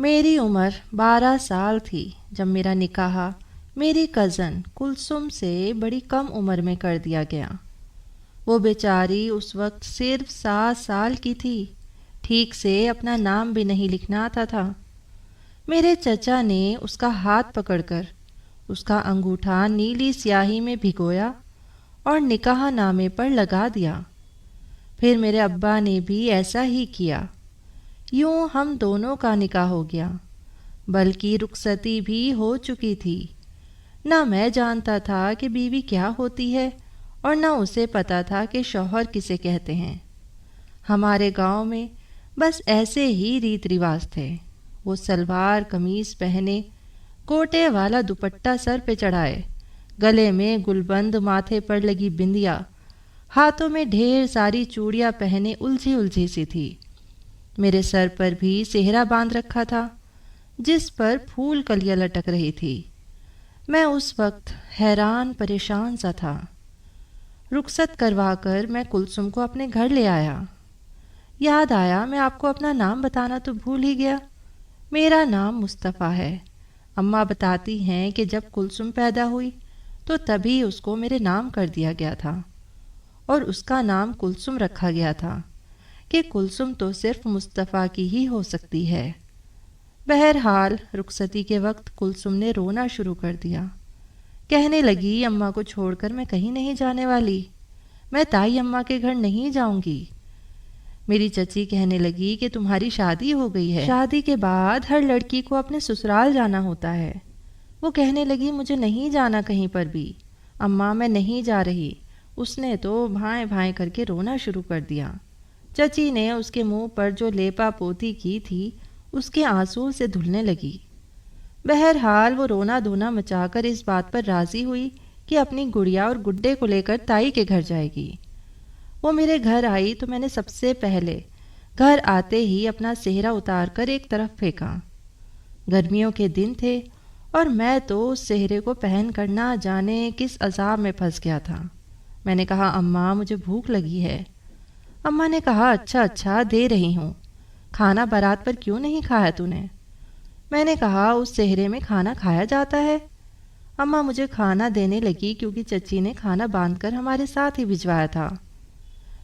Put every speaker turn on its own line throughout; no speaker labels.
میری عمر 12 سال تھی جب میرا نکاح میری کزن کلثوم سے بڑی کم عمر میں کر دیا گیا۔ وہ بیچاری اس وقت صرف 7 سال کی تھی، ٹھیک سے اپنا نام بھی نہیں لکھنا آتا تھا۔ میرے چچا نے اس کا ہاتھ پکڑ کر اس کا انگوٹھا نیلی سیاہی میں بھگویا اور نکاح نامے پر لگا دیا۔ پھر میرے ابا نے بھی ایسا ہی کیا۔ یوں ہم دونوں کا نکاح ہو گیا، بلکہ رخصتی بھی ہو چکی تھی۔ نہ میں جانتا تھا کہ بیوی کیا ہوتی ہے اور نہ اسے پتا تھا کہ شوہر کسے کہتے ہیں۔ ہمارے گاؤں میں بس ایسے ہی ریت رواج تھے۔ وہ سلوار قمیص پہنے، کوٹے والا دوپٹہ سر پہ چڑھائے، گلے میں گلبند، ماتھے پر لگی بندیا، ہاتھوں میں ڈھیر ساری چوڑیاں پہنے الجھی الجھی سی تھی۔ میرے سر پر بھی سہرا باندھ رکھا تھا جس پر پھول کلیاں لٹک رہی تھی۔ میں اس وقت حیران پریشان سا تھا۔ رخصت کروا کر میں کلثوم کو اپنے گھر لے آیا۔ یاد آیا میں آپ کو اپنا نام بتانا تو بھول ہی گیا۔ میرا نام مصطفیٰ ہے۔ اماں بتاتی ہیں کہ جب کلثوم پیدا ہوئی تو تبھی اس کو میرے نام کر دیا گیا تھا اور اس کا نام کلثوم رکھا گیا تھا کہ کلثوم تو صرف مصطفیٰ کی ہی ہو سکتی ہے۔ بہرحال رخصتی کے وقت کلثوم نے رونا شروع کر دیا۔ کہنے لگی اماں کو چھوڑ کر میں کہیں نہیں جانے والی، میں تائی اماں کے گھر نہیں جاؤں گی۔ میری چچی کہنے لگی کہ تمہاری شادی ہو گئی ہے، شادی کے بعد ہر لڑکی کو اپنے سسرال جانا ہوتا ہے۔ وہ کہنے لگی مجھے نہیں جانا کہیں پر بھی، اماں میں نہیں جا رہی۔ اس نے تو بھائیں بھائیں کر کے رونا شروع کر دیا۔ چچی نے اس کے منہ پر جو لیپا پوتی کی تھی اس کے آنسو سے دھلنے لگی۔ بہرحال وہ رونا دھونا مچا کر اس بات پر راضی ہوئی کہ اپنی گڑیا اور گڈے کو لے کر تائی کے گھر جائے گی۔ وہ میرے گھر آئی تو میں نے سب سے پہلے گھر آتے ہی اپنا سہرا اتار کر ایک طرف پھینکا۔ گرمیوں کے دن تھے اور میں تو اس سہرے کو پہن کر نہ جانے کس عذاب میں پھنس گیا تھا۔ میں نے کہا اماں مجھے بھوک لگی ہے۔ اماں نے کہا اچھا اچھا دے رہی ہوں، کھانا بارات پر کیوں نہیں کھایا تو نے؟ میں نے کہا اس سہرے میں کھانا کھایا جاتا ہے۔ اماں مجھے کھانا دینے لگی کیونکہ چچی نے کھانا باندھ کر ہمارے ساتھ ہی بھجوایا تھا۔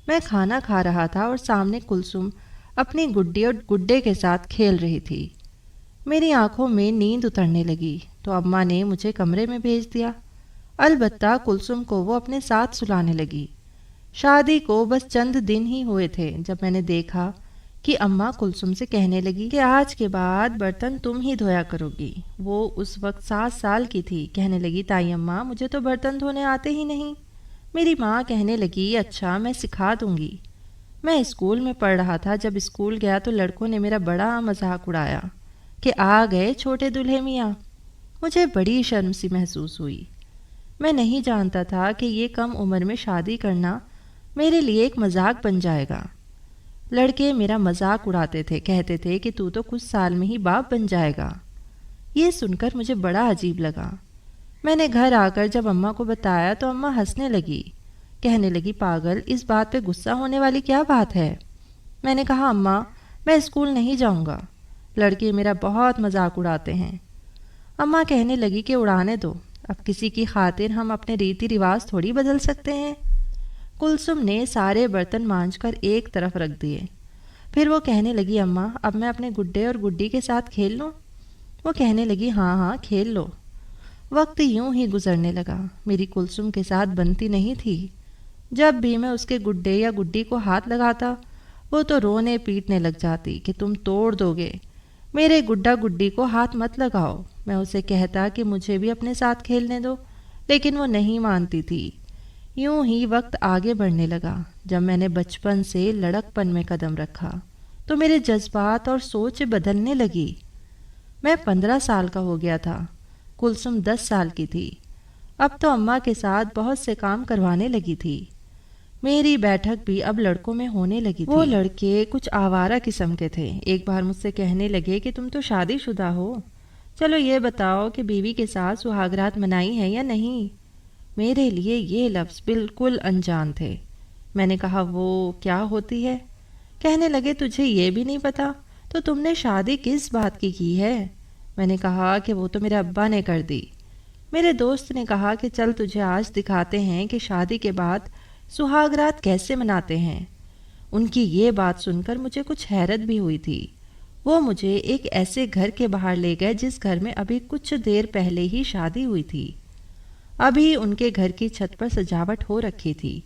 میں کھانا کھا رہا تھا اور سامنے کلثوم اپنی گڈی اور گڈے کے ساتھ کھیل رہی تھی۔ میری آنکھوں میں نیند اترنے لگی تو اماں نے مجھے کمرے میں بھیج دیا۔ البتہ کلثوم کو وہ اپنے ساتھ سلانے لگی۔ شادی کو بس چند دن ہی ہوئے تھے جب میں نے دیکھا کہ اماں کلثوم سے کہنے لگی کہ آج کے بعد برتن تم ہی دھویا کرو گی۔ وہ اس وقت 7 سال کی تھی۔ کہنے لگی تائی اماں مجھے تو برتن دھونے آتے ہی نہیں۔ میری ماں کہنے لگی اچھا میں سکھا دوں گی۔ میں اسکول میں پڑھ رہا تھا، جب اسکول گیا تو لڑکوں نے میرا بڑا مذاق اڑایا کہ آ گئے چھوٹے دلہے میاں۔ مجھے بڑی شرم سی محسوس ہوئی۔ میں نہیں جانتا تھا کہ یہ کم عمر میں شادی کرنا میرے لیے ایک مذاق بن جائے گا۔ لڑکے میرا مذاق اڑاتے تھے، کہتے تھے کہ تو کچھ سال میں ہی باپ بن جائے گا۔ یہ سن کر مجھے بڑا عجیب لگا۔ میں نے گھر آ کر جب اماں کو بتایا تو اماں ہنسنے لگی، کہنے لگی پاگل اس بات پہ غصہ ہونے والی کیا بات ہے؟ میں نے کہا اماں میں اسکول نہیں جاؤں گا، لڑکے میرا بہت مذاق اڑاتے ہیں۔ اماں کہنے لگی کہ اڑانے دو، اب کسی کی خاطر ہم اپنے ریتی رواج تھوڑی بدل سکتے ہیں۔ کلثوم نے سارے برتن مانجھ کر ایک طرف رکھ دیے۔ پھر وہ کہنے لگی اماں اب میں اپنے گڈے اور گڈی کے ساتھ کھیل لوں؟ وہ کہنے لگی ہاں ہاں کھیل لو۔ وقت یوں ہی گزرنے لگا، میری کلثوم کے ساتھ بنتی نہیں تھی۔ جب بھی میں اس کے گڈے یا گڈی کو ہاتھ لگاتا وہ تو رونے پیٹنے لگ جاتی کہ تم توڑ دو گے، میرے گڈا گڈی کو ہاتھ مت لگاؤ۔ میں اسے کہتا کہ مجھے بھی اپنے ساتھ کھیلنے دو، لیکن وہ نہیں مانتی تھی۔ یوں ہی وقت آگے بڑھنے لگا۔ جب میں نے بچپن سے لڑک پن میں قدم رکھا تو میرے جذبات اور سوچ بدلنے لگی۔ میں 15 سال کا ہو گیا تھا، کلثوم 10 سال کی تھی۔ اب تو اماں کے ساتھ بہت سے کام کروانے لگی تھی۔ میری بیٹھک بھی اب لڑکوں میں ہونے لگی تھی۔ وہ لڑکے کچھ آوارہ قسم کے تھے۔ ایک بار مجھ سے کہنے لگے کہ تم تو شادی شدہ ہو، چلو یہ بتاؤ کہ بیوی کے ساتھ سہاگرات منائی ہے یا نہیں؟ میرے لیے یہ لفظ بالکل انجان تھے۔ میں نے کہا وہ کیا ہوتی ہے؟ کہنے لگے تجھے یہ بھی نہیں پتا تو تم نے شادی کس بات کی ہے؟ میں نے کہا کہ وہ تو میرے ابا نے کر دی۔ میرے دوست نے کہا کہ چل تجھے آج دکھاتے ہیں کہ شادی کے بعد سہاگ رات کیسے مناتے ہیں۔ ان کی یہ بات سن کر مجھے کچھ حیرت بھی ہوئی تھی۔ وہ مجھے ایک ایسے گھر کے باہر لے گئے جس گھر میں ابھی کچھ دیر پہلے ہی شادی ہوئی تھی۔ ابھی ان کے گھر کی چھت پر سجاوٹ ہو رکھی تھی۔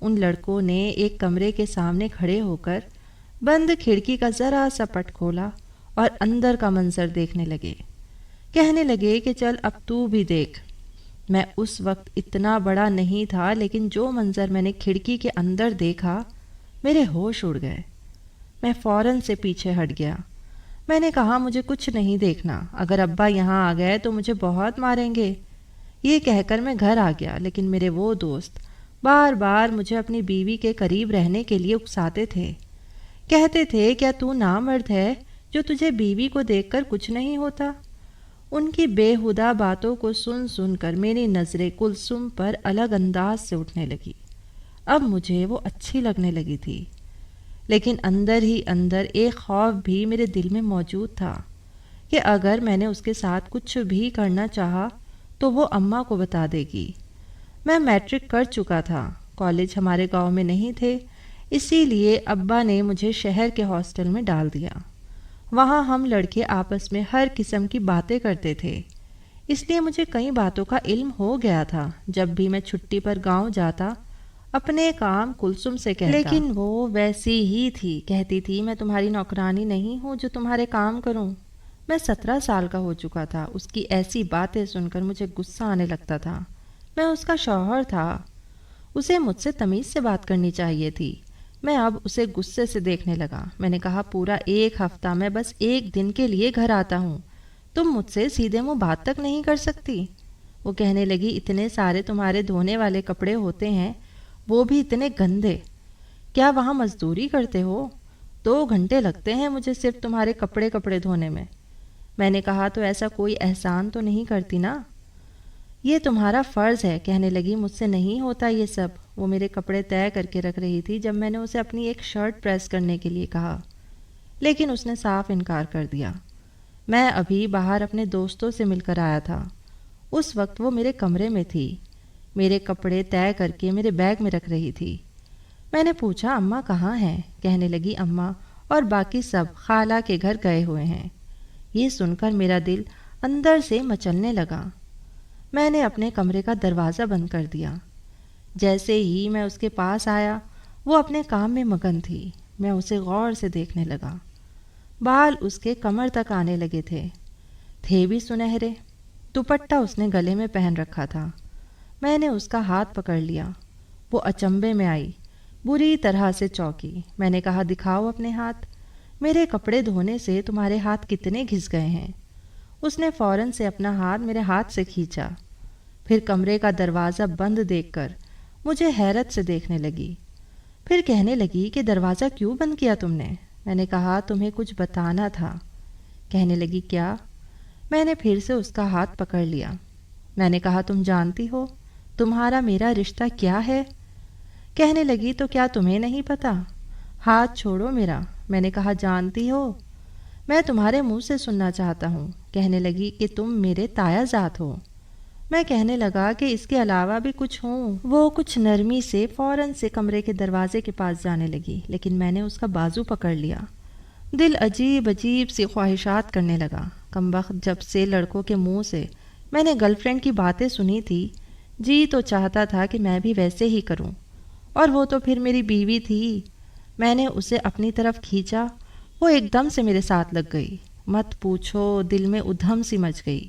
ان لڑکوں نے ایک کمرے کے سامنے کھڑے ہو کر بند کھڑکی کا ذرا سا پٹ کھولا اور اندر کا منظر دیکھنے لگے۔ کہنے لگے کہ چل اب تو بھی دیکھ۔ میں اس وقت اتنا بڑا نہیں تھا، لیکن جو منظر میں نے کھڑکی کے اندر دیکھا میرے ہوش اڑ گئے۔ میں فوراً سے پیچھے ہٹ گیا۔ میں نے کہا مجھے کچھ نہیں دیکھنا، اگر ابا یہاں آ گئے تو مجھے بہت ماریں گے۔ یہ کہہ کر میں گھر آ گیا، لیکن میرے وہ دوست بار بار مجھے اپنی بیوی کے قریب رہنے کے لیے اکساتے تھے۔ کہتے تھے کیا تو نامرد ہے جو تجھے بیوی کو دیکھ کر کچھ نہیں ہوتا؟ ان کی بے ہدہ باتوں کو سن سن کر میری نظریں کلثوم پر الگ انداز سے اٹھنے لگی۔ اب مجھے وہ اچھی لگنے لگی تھی، لیکن اندر ہی اندر ایک خوف بھی میرے دل میں موجود تھا کہ اگر میں نے اس کے ساتھ کچھ بھی کرنا چاہا تو وہ اماں کو بتا دے گی۔ میں میٹرک کر چکا تھا، کالج ہمارے گاؤں میں نہیں تھے، اسی لیے ابا نے مجھے شہر کے ہاسٹل میں ڈال دیا۔ وہاں ہم لڑکے آپس میں ہر قسم کی باتیں کرتے تھے، اس لیے مجھے کئی باتوں کا علم ہو گیا تھا۔ جب بھی میں چھٹی پر گاؤں جاتا اپنے کام کلثوم سے کہتا، لیکن وہ ویسی ہی تھی، کہتی تھی میں تمہاری نوکرانی نہیں ہوں جو تمہارے کام کروں۔ میں 17 سال کا ہو چکا تھا، اس کی ایسی باتیں سن کر مجھے غصہ آنے لگتا تھا۔ میں اس کا شوہر تھا، اسے مجھ سے تمیز سے بات کرنی چاہیے تھی۔ میں اب اسے غصے سے دیکھنے لگا۔ میں نے کہا پورا 1 ہفتہ میں بس 1 دن کے لیے گھر آتا ہوں، تم مجھ سے سیدھے منہ بات تک نہیں کر سکتی؟ وہ کہنے لگی اتنے سارے تمہارے دھونے والے کپڑے ہوتے ہیں، وہ بھی اتنے گندے، کیا وہاں مزدوری کرتے ہو؟ 2 گھنٹے لگتے ہیں مجھے صرف تمہارے کپڑے دھونے میں۔ میں نے کہا تو ایسا کوئی احسان تو نہیں کرتی نا، یہ تمہارا فرض ہے۔ کہنے لگی مجھ سے نہیں ہوتا یہ سب۔ وہ میرے کپڑے طے کر کے رکھ رہی تھی جب میں نے اسے اپنی ایک شرٹ پریس کرنے کے لیے کہا، لیکن اس نے صاف انکار کر دیا۔ میں ابھی باہر اپنے دوستوں سے مل کر آیا تھا، اس وقت وہ میرے کمرے میں تھی، میرے کپڑے طے کر کے میرے بیگ میں رکھ رہی تھی۔ میں نے پوچھا اماں کہاں ہیں؟ کہنے لگی اماں اور باقی سب خالہ کے گھر گئے ہوئے ہیں۔ یہ سن کر میرا دل اندر سے مچلنے لگا۔ میں نے اپنے کمرے کا دروازہ بند کر دیا۔ جیسے ہی میں اس کے پاس آیا وہ اپنے کام میں مگن تھی۔ میں اسے غور سے دیکھنے لگا۔ بال اس کے کمر تک آنے لگے تھے بھی سنہرے۔ دوپٹہ اس نے گلے میں پہن رکھا تھا۔ میں نے اس کا ہاتھ پکڑ لیا۔ وہ اچنبھے میں آئی، بری طرح سے چونکی۔ میں نے کہا دکھاؤ اپنے ہاتھ، میرے کپڑے دھونے سے تمہارے ہاتھ کتنے گھس گئے ہیں؟ اس نے فوراً سے اپنا ہاتھ میرے ہاتھ سے کھینچا، پھر کمرے کا دروازہ بند دیکھ کر مجھے حیرت سے دیکھنے لگی۔ پھر کہنے لگی کہ دروازہ کیوں بند کیا تم نے؟ میں نے کہا تمہیں کچھ بتانا تھا۔ کہنے لگی کیا؟ میں نے پھر سے اس کا ہاتھ پکڑ لیا۔ میں نے کہا تم جانتی ہو تمہارا میرا رشتہ کیا ہے؟ کہنے لگی تو کیا تمہیں نہیں پتا؟ ہاتھ چھوڑو میرا۔ میں نے کہا جانتی ہو؟ میں تمہارے منہ سے سننا چاہتا ہوں۔ کہنے لگی کہ تم میرے تایا ذات ہو۔ میں کہنے لگا کہ اس کے علاوہ بھی کچھ ہوں۔ وہ کچھ نرمی سے فوراً سے کمرے کے دروازے کے پاس جانے لگی، لیکن میں نے اس کا بازو پکڑ لیا۔ دل عجیب عجیب سی خواہشات کرنے لگا۔ کمبخت جب سے لڑکوں کے منہ سے میں نے گرل فرینڈ کی باتیں سنی تھی، جی تو چاہتا تھا کہ میں بھی ویسے ہی کروں، اور وہ تو پھر میری بیوی تھی۔ میں نے اسے اپنی طرف کھینچا، وہ ایک دم سے میرے ساتھ لگ گئی۔ مت پوچھو، دل میں ادھم سی مچ گئی۔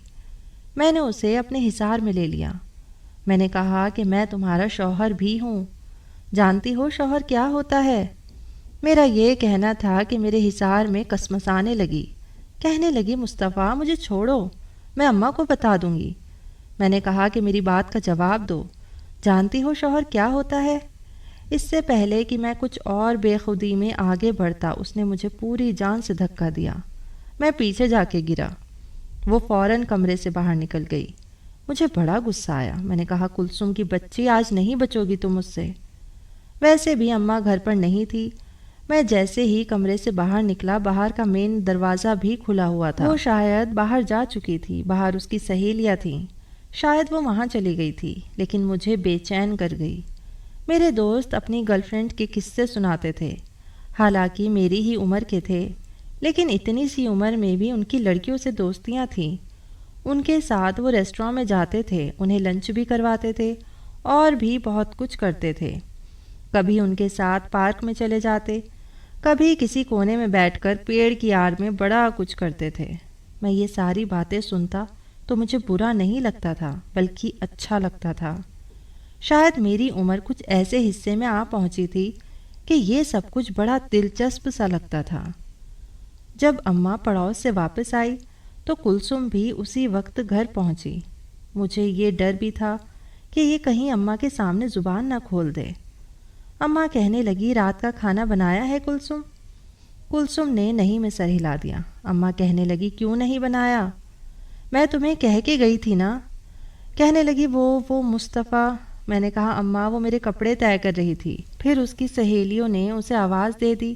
میں نے اسے اپنے حصار میں لے لیا۔ میں نے کہا کہ میں تمہارا شوہر بھی ہوں۔ جانتی ہو شوہر کیا ہوتا ہے؟ میرا یہ کہنا تھا کہ میرے حصار میں کسمسانے لگی۔ کہنے لگی مصطفیٰ مجھے چھوڑو، میں اماں کو بتا دوں گی۔ میں نے کہا کہ میری بات کا جواب دو۔ جانتی ہو شوہر کیا ہوتا ہے؟ اس سے پہلے کہ میں کچھ اور بے خودی میں آگے بڑھتا اس نے مجھے پوری جان سے دھکا دیا۔ میں پیچھے جا کے گرا۔ وہ فوراً کمرے سے باہر نکل گئی۔ مجھے بڑا غصہ آیا۔ میں نے کہا کلثوم کی بچی آج نہیں بچو گی تم مجھ سے۔ ویسے بھی اماں گھر پر نہیں تھی، میں جیسے ہی کمرے سے باہر نکلا، باہر کا مین دروازہ بھی کھلا ہوا تھا۔ وہ شاید باہر جا چکی تھی، باہر اس کی سہیلیاں تھیں، شاید وہ وہاں چلی گئی تھی، لیکن مجھے بے چین کر گئی۔ میرے دوست اپنی گرل فرینڈ کے قصے سناتے تھے، حالانکہ میری ہی عمر کے تھے، لیکن اتنی سی عمر میں بھی ان کی لڑکیوں سے دوستیاں تھیں۔ ان کے ساتھ وہ ریسٹوراں میں جاتے تھے، انہیں لنچ بھی کرواتے تھے اور بھی بہت کچھ کرتے تھے۔ کبھی ان کے ساتھ پارک میں چلے جاتے، کبھی کسی کونے میں بیٹھ کر پیڑ کی آڑ میں بڑا کچھ کرتے تھے۔ میں یہ ساری باتیں سنتا تو مجھے برا نہیں لگتا تھا، بلکہ اچھا لگتا تھا۔ شاید میری عمر کچھ ایسے حصے میں آ پہنچی تھی کہ یہ سب کچھ بڑا دلچسپ سا لگتا تھا۔ جب اماں پڑوس سے واپس آئی تو کلثوم بھی اسی وقت گھر پہنچی۔ مجھے یہ ڈر بھی تھا کہ یہ کہیں اماں کے سامنے زبان نہ کھول دے۔ اماں کہنے لگی، رات کا کھانا بنایا ہے کلثوم؟ کلثوم نے نہیں میں سر ہلا دیا۔ اماں کہنے لگی، کیوں نہیں بنایا؟ میں تمہیں کہہ کے گئی تھی نا۔ کہنے لگی، وہ مصطفیٰ۔ میں نے کہا، اماں وہ میرے کپڑے طے کر رہی تھی۔ پھر اس کی سہیلیوں نے اسے آواز دے دی۔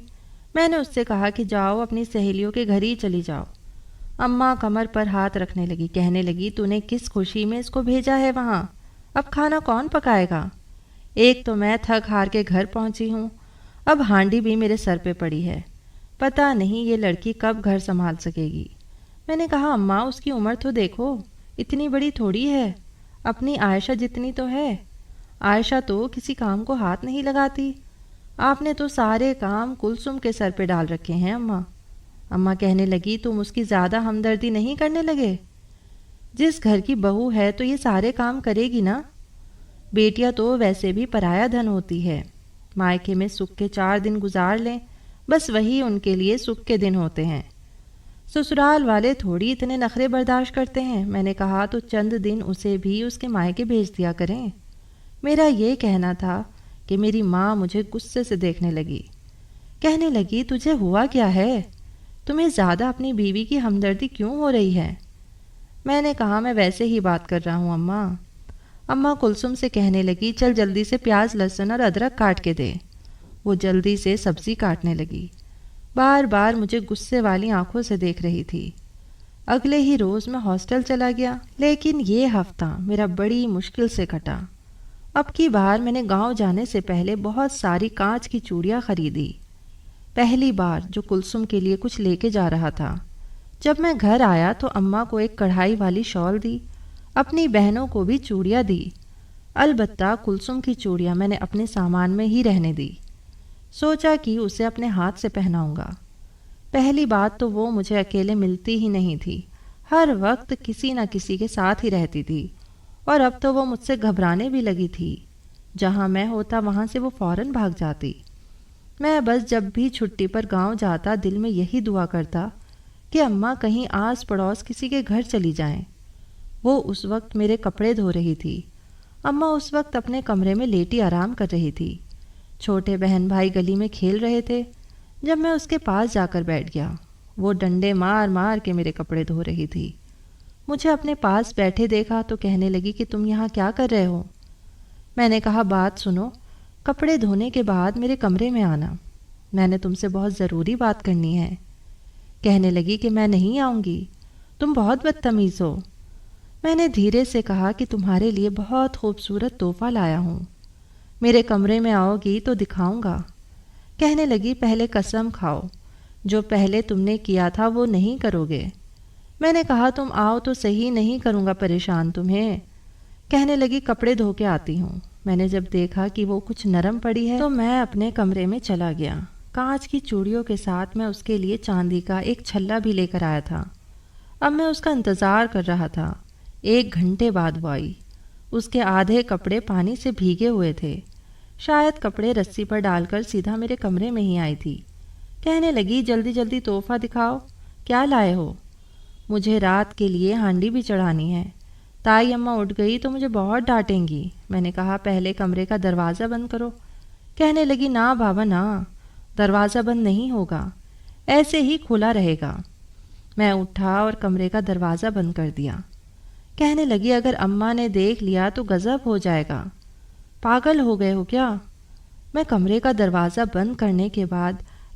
میں نے اس سے کہا کہ جاؤ اپنی سہیلیوں کے گھر ہی چلی جاؤ۔ اماں کمر پر ہاتھ رکھنے لگی، کہنے لگی، تو نے کس خوشی میں اس کو بھیجا ہے وہاں؟ اب کھانا کون پکائے گا؟ ایک تو میں تھک ہار کے گھر پہنچی ہوں، اب ہانڈی بھی میرے سر پہ پڑی ہے، پتہ نہیں یہ لڑکی کب گھر سنبھال سکے گی۔ میں نے کہا، اماں اس کی عمر تو دیکھو، اتنی بڑی تھوڑی ہے، اپنی عائشہ جتنی تو ہے۔ عائشہ تو کسی کام کو ہاتھ نہیں لگاتی، آپ نے تو سارے کام کلثوم کے سر پہ ڈال رکھے ہیں اماں۔ اماں کہنے لگی، تم اس کی زیادہ ہمدردی نہیں کرنے لگے؟ جس گھر کی بہو ہے تو یہ سارے کام کرے گی نا۔ بیٹیاں تو ویسے بھی پرایا دھن ہوتی ہے، مائکے میں سکھ کے 4 دن گزار لیں، بس وہی ان کے لیے سکھ کے دن ہوتے ہیں۔ سسرال والے تھوڑی اتنے نخرے برداشت کرتے ہیں۔ میں نے کہا، تو چند دن اسے بھی اس کے مائکے بھیج دیا کریں۔ میرا یہ کہنا تھا کہ میری ماں مجھے غصے سے دیکھنے لگی، کہنے لگی، تجھے ہوا کیا ہے؟ تمہیں زیادہ اپنی بیوی کی ہمدردی کیوں ہو رہی ہے؟ میں نے کہا، میں ویسے ہی بات کر رہا ہوں اماں۔ اماں کلثوم سے کہنے لگی، چل جلدی سے پیاز، لہسن اور ادرک کاٹ کے دے۔ وہ جلدی سے سبزی کاٹنے لگی، بار بار مجھے غصے والی آنکھوں سے دیکھ رہی تھی۔ اگلے ہی روز میں ہاسٹل چلا گیا، لیکن یہ ہفتہ میرا بڑی مشکل سے کٹا۔ اب کی بار میں نے گاؤں جانے سے پہلے بہت ساری کانچ کی چوڑیاں خریدی، پہلی بار جو کلثوم کے لیے کچھ لے کے جا رہا تھا۔ جب میں گھر آیا تو اماں کو ایک کڑھائی والی شال دی، اپنی بہنوں کو بھی چوڑیاں دی۔ البتہ کلثوم کی چوڑیاں میں نے اپنے سامان میں ہی رہنے دی، سوچا کہ اسے اپنے ہاتھ سے پہناؤں گا۔ پہلی بات تو وہ مجھے اکیلے ملتی ہی نہیں تھی، ہر وقت کسی نہ کسی کے ساتھ ہی رہتی تھی، اور اب تو وہ مجھ سے گھبرانے بھی لگی تھی۔ جہاں میں ہوتا وہاں سے وہ فوراً بھاگ جاتی۔ میں بس جب بھی چھٹی پر گاؤں جاتا دل میں یہی دعا کرتا کہ اماں کہیں آس پڑوس کسی کے گھر چلی جائیں۔ وہ اس وقت میرے کپڑے دھو رہی تھی، اماں اس وقت اپنے کمرے میں لیٹی آرام کر رہی تھی، چھوٹے بہن بھائی گلی میں کھیل رہے تھے۔ جب میں اس کے پاس جا کر بیٹھ گیا، وہ ڈنڈے مار مار کے میرے کپڑے دھو رہی تھی۔ مجھے اپنے پاس بیٹھے دیکھا تو کہنے لگی کہ تم یہاں کیا کر رہے ہو؟ میں نے کہا، بات سنو، کپڑے دھونے کے بعد میرے کمرے میں آنا، میں نے تم سے بہت ضروری بات کرنی ہے۔ کہنے لگی کہ میں نہیں آؤں گی، تم بہت بدتمیز ہو۔ میں نے دھیرے سے کہا کہ تمہارے لیے بہت خوبصورت تحفہ لایا ہوں، میرے کمرے میں آؤ گی تو دکھاؤں گا۔ کہنے لگی، پہلے قسم کھاؤ، جو پہلے تم نے کیا تھا وہ نہیں کرو گے۔ میں نے کہا، تم آؤ تو صحیح، نہیں کروں گا پریشان تمہیں۔ کہنے لگی، کپڑے دھو کے آتی ہوں۔ میں نے جب دیکھا کہ وہ کچھ نرم پڑی ہے تو میں اپنے کمرے میں چلا گیا۔ کانچ کی چوڑیوں کے ساتھ میں اس کے لیے چاندی کا ایک چھلا بھی لے کر آیا تھا۔ اب میں اس کا انتظار کر رہا تھا۔ 1 گھنٹے بعد وہ آئی۔ اس کے آدھے کپڑے پانی سے بھیگے ہوئے تھے، شاید کپڑے رسی پر ڈال کر سیدھا میرے کمرے میں ہی آئی تھی۔ کہنے لگی، جلدی جلدی تحفہ دکھاؤ، کیا لائے ہو؟ مجھے رات کے لیے ہانڈی بھی چڑھانی ہے، تائی اماں اٹھ گئی تو مجھے بہت ڈانٹیں گی۔ میں نے کہا، پہلے کمرے کا دروازہ بند کرو۔ کہنے لگی، نہ بابا نہ، دروازہ بند نہیں ہوگا، ایسے ہی کھلا رہے گا۔ میں اٹھا اور کمرے کا دروازہ بند کر دیا۔ کہنے لگی، اگر اماں نے دیکھ لیا تو غضب ہو جائے گا، پاگل ہو گئے ہو کیا؟ میں کمرے کا دروازہ بند کرنے کے بعد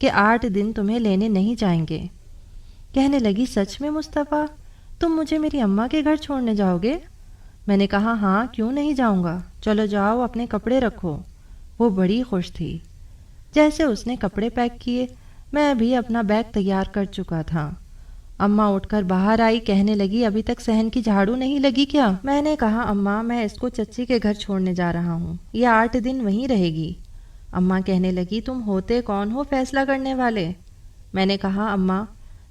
کہ 8 دن تمہیں لینے نہیں جائیں گے۔ کہنے لگی سچ میں مصطفیٰ، تم مجھے میری اماں کے گھر چھوڑنے جاؤ گے؟ میں نے کہا ہاں، کیوں نہیں جاؤں گا، چلو جاؤ اپنے کپڑے رکھو۔ وہ بڑی خوش تھی۔ جیسے اس نے کپڑے پیک کیے، میں بھی اپنا بیگ تیار کر چکا تھا۔ اماں اٹھ کر باہر آئی، کہنے لگی ابھی تک صحن کی جھاڑو نہیں لگی کیا؟ میں نے کہا اماں میں اس کو چچی کے گھر چھوڑنے جا رہا ہوں، یہ 8 دن وہیں رہے گی۔ اماں کہنے لگی تم ہوتے کون ہو فیصلہ کرنے والے؟ میں نے کہا اماں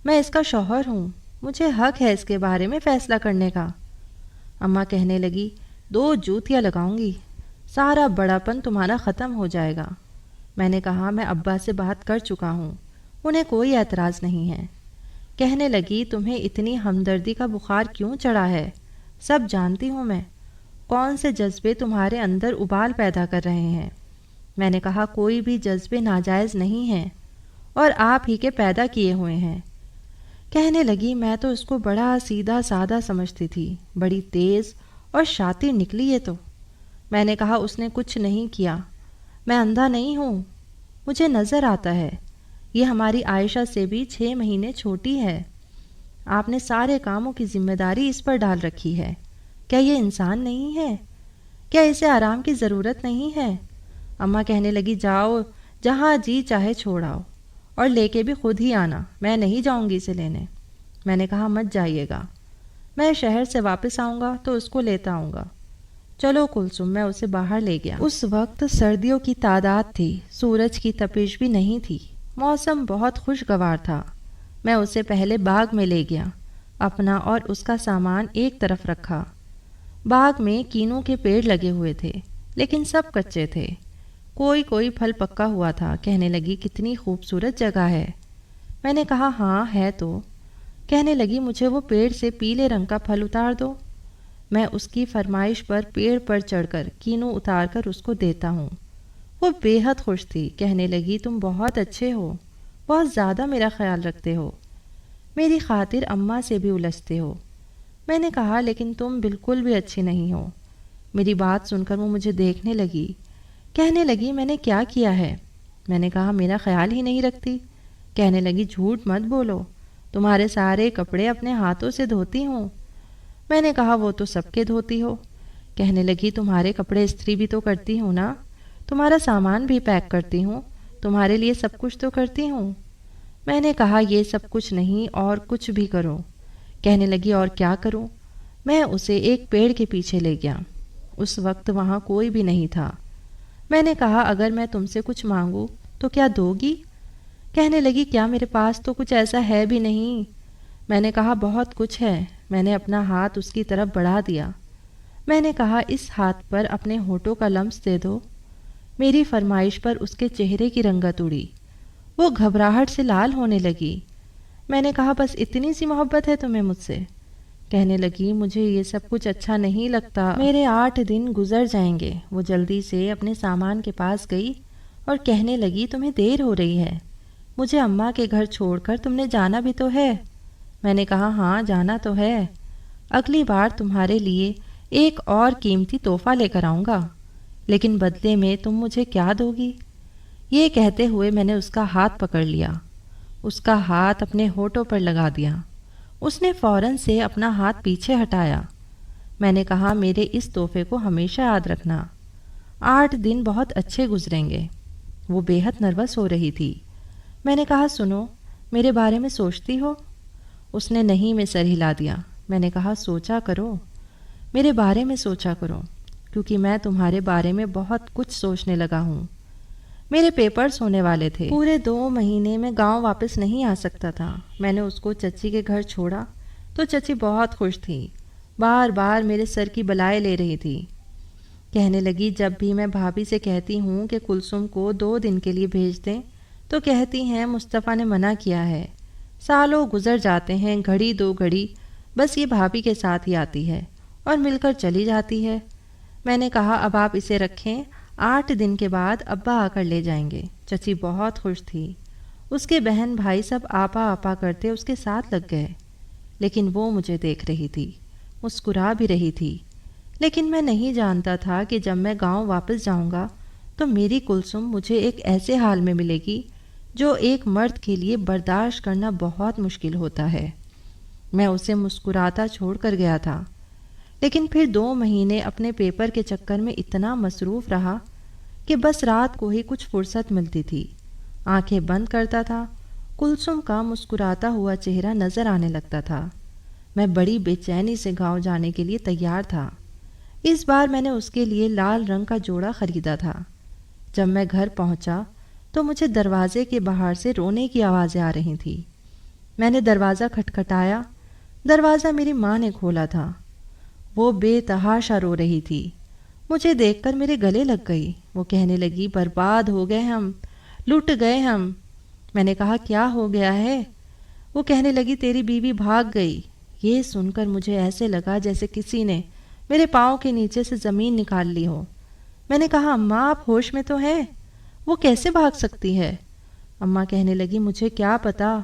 میں اس کا شوہر ہوں، مجھے حق ہے اس کے بارے میں فیصلہ کرنے کا۔ اماں کہنے لگی 2 جوتیاں لگاؤں گی، سارا بڑا پن تمہارا ختم ہو جائے گا۔ میں نے کہا میں ابا سے بات کر چکا ہوں، انہیں کوئی اعتراض نہیں ہے۔ کہنے لگی تمہیں اتنی ہمدردی کا بخار کیوں چڑھا ہے؟ سب جانتی ہوں میں، کون سے جذبے تمہارے اندر ابال پیدا کر رہے ہیں۔ میں نے کہا کوئی بھی جذبے ناجائز نہیں ہیں اور آپ ہی کے پیدا کیے ہوئے ہیں۔ کہنے لگی میں تو اس کو بڑا سیدھا سادہ سمجھتی تھی، بڑی تیز اور شاطر نکلی یہ تو۔ میں نے کہا اس نے کچھ نہیں کیا، میں اندھا نہیں ہوں، مجھے نظر آتا ہے، یہ ہماری عائشہ سے بھی 6 مہینے چھوٹی ہے۔ آپ نے سارے کاموں کی ذمہ داری اس پر ڈال رکھی ہے، کیا یہ انسان نہیں ہے؟ کیا اسے آرام کی ضرورت نہیں ہے؟ اماں کہنے لگی جاؤ جہاں جی چاہے چھوڑ آؤ اور لے کے بھی خود ہی آنا، میں نہیں جاؤں گی اسے لینے۔ میں نے کہا مت جائیے گا، میں شہر سے واپس آؤں گا تو اس کو لیتا آؤں گا۔ چلو کلثوم، میں اسے باہر لے گیا۔ اس وقت سردیوں کی تعداد تھی، سورج کی تپش بھی نہیں تھی، موسم بہت خوشگوار تھا۔ میں اسے پہلے باغ میں لے گیا، اپنا اور اس کا سامان ایک طرف رکھا۔ باغ میں کینوں کے پیڑ لگے ہوئے تھے لیکن سب کچے تھے، کوئی پھل پکا ہوا تھا۔ کہنے لگی کتنی خوبصورت جگہ ہے۔ میں نے کہا ہاں ہے تو۔ کہنے لگی مجھے وہ پیڑ سے پیلے رنگ کا پھل اتار دو۔ میں اس کی فرمائش پر پیڑ پر چڑھ کر کینو اتار کر اس کو دیتا ہوں۔ وہ بے حد خوش تھی، کہنے لگی تم بہت اچھے ہو، بہت زیادہ میرا خیال رکھتے ہو، میری خاطر اماں سے بھی الجھتے ہو۔ میں نے کہا لیکن تم بالکل بھی اچھی نہیں ہو۔ میری بات سن کر وہ مجھے دیکھنے لگی، کہنے لگی میں نے کیا کیا ہے؟ میں نے کہا میرا خیال ہی نہیں رکھتی۔ کہنے لگی جھوٹ مت بولو، تمہارے سارے کپڑے اپنے ہاتھوں سے دھوتی ہوں۔ میں نے کہا وہ تو سب کے دھوتی ہو۔ کہنے لگی تمہارے کپڑے استری بھی تو کرتی ہوں نا، تمہارا سامان بھی پیک کرتی ہوں، تمہارے لیے سب کچھ تو کرتی ہوں۔ میں نے کہا یہ سب کچھ نہیں اور کچھ بھی کرو۔ کہنے لگی اور کیا کروں؟ میں اسے ایک پیڑ کے پیچھے لے گیا، اس وقت وہاں کوئی بھی نہیں تھا۔ میں نے کہا اگر میں تم سے کچھ مانگوں تو کیا دو گی؟ کہنے لگی کیا میرے پاس تو کچھ ایسا ہے بھی نہیں۔ میں نے کہا بہت کچھ ہے۔ میں نے اپنا ہاتھ اس کی طرف بڑھا دیا۔ میں نے کہا اس ہاتھ پر اپنے ہونٹوں کا لمس دے دو۔ میری فرمائش پر اس کے چہرے کی رنگت اڑی، وہ گھبراہٹ سے لال ہونے لگی۔ میں نے کہا بس اتنی سی محبت ہے تمہیں مجھ سے؟ کہنے لگی مجھے یہ سب کچھ اچھا نہیں لگتا، میرے 8 دن گزر جائیں گے۔ وہ جلدی سے اپنے سامان کے پاس گئی اور کہنے لگی تمہیں دیر ہو رہی ہے، مجھے اماں کے گھر چھوڑ کر تم نے جانا بھی تو ہے۔ میں نے کہا ہاں جانا تو ہے، اگلی بار تمہارے لیے ایک اور قیمتی تحفہ لے کر آؤں گا، لیکن بدلے میں تم مجھے کیا دو گی؟ یہ کہتے ہوئے میں نے اس کا ہاتھ پکڑ لیا، اس کا ہاتھ اپنے ہونٹوں پر لگا دیا۔ اس نے فوراً سے اپنا ہاتھ پیچھے ہٹایا۔ میں نے کہا میرے اس تحفے کو ہمیشہ یاد رکھنا، 8 دن بہت اچھے گزریں گے۔ وہ بے حد نروس ہو رہی تھی۔ میں نے کہا سنو، میرے بارے میں سوچتی ہو؟ اس نے نہیں میں سر ہلا دیا۔ میں نے کہا سوچا کرو، میرے بارے میں سوچا کرو، کیونکہ میں تمہارے بارے میں بہت کچھ سوچنے لگا ہوں۔ میرے پیپرز ہونے والے تھے، پورے 2 مہینے میں گاؤں واپس نہیں آ سکتا تھا۔ میں نے اس کو چچی کے گھر چھوڑا تو چچی بہت خوش تھی، بار بار میرے سر کی بلائے لے رہی تھی۔ کہنے لگی جب بھی میں بھابھی سے کہتی ہوں کہ کلثوم کو 2 دن کے لیے بھیج دیں تو کہتی ہیں مصطفیٰ نے منع کیا ہے۔ سالوں گزر جاتے ہیں، گھڑی 2 گھڑی بس یہ بھابھی کے ساتھ ہی آتی ہے اور مل کر چلی جاتی ہے۔ میں نے کہا اب آپ اسے رکھیں، 8 دن کے بعد ابا آ کر لے جائیں گے۔ چچی بہت خوش تھی، اس کے بہن بھائی سب آپا آپا کرتے اس کے ساتھ لگ گئے، لیکن وہ مجھے دیکھ رہی تھی، مسکرا بھی رہی تھی۔ لیکن میں نہیں جانتا تھا کہ جب میں گاؤں واپس جاؤں گا تو میری کلثوم مجھے ایک ایسے حال میں ملے گی جو ایک مرد کے لیے برداشت کرنا بہت مشکل ہوتا ہے۔ میں اسے مسکراتا چھوڑ کر گیا تھا، لیکن پھر 2 مہینے اپنے پیپر کے چکر میں اتنا مصروف رہا کہ بس رات کو ہی کچھ فرصت ملتی تھی، آنکھیں بند کرتا تھا، کلثوم کا مسکراتا ہوا چہرہ نظر آنے لگتا تھا۔ میں بڑی بے چینی سے گاؤں جانے کے لیے تیار تھا۔ اس بار میں نے اس کے لیے لال رنگ کا جوڑا خریدا تھا۔ جب میں گھر پہنچا تو مجھے دروازے کے باہر سے رونے کی آوازیں آ رہی تھیں۔ میں نے دروازہ کھٹکھٹایا۔ دروازہ میری ماں نے کھولا تھا۔ وہ بے تحاشا رو رہی تھی۔ مجھے دیکھ کر میرے گلے لگ گئی۔ وہ کہنے لگی، برباد ہو گئے ہم، لٹ گئے ہم۔ میں نے کہا، کیا ہو گیا ہے؟ وہ کہنے لگی، تیری بیوی بھاگ گئی۔ یہ سن کر مجھے ایسے لگا جیسے کسی نے میرے پاؤں کے نیچے سے زمین نکال لی ہو۔ میں نے کہا، اماں آپ ہوش میں تو ہیں؟ وہ کیسے بھاگ سکتی ہے؟ اماں کہنے لگی، مجھے کیا پتا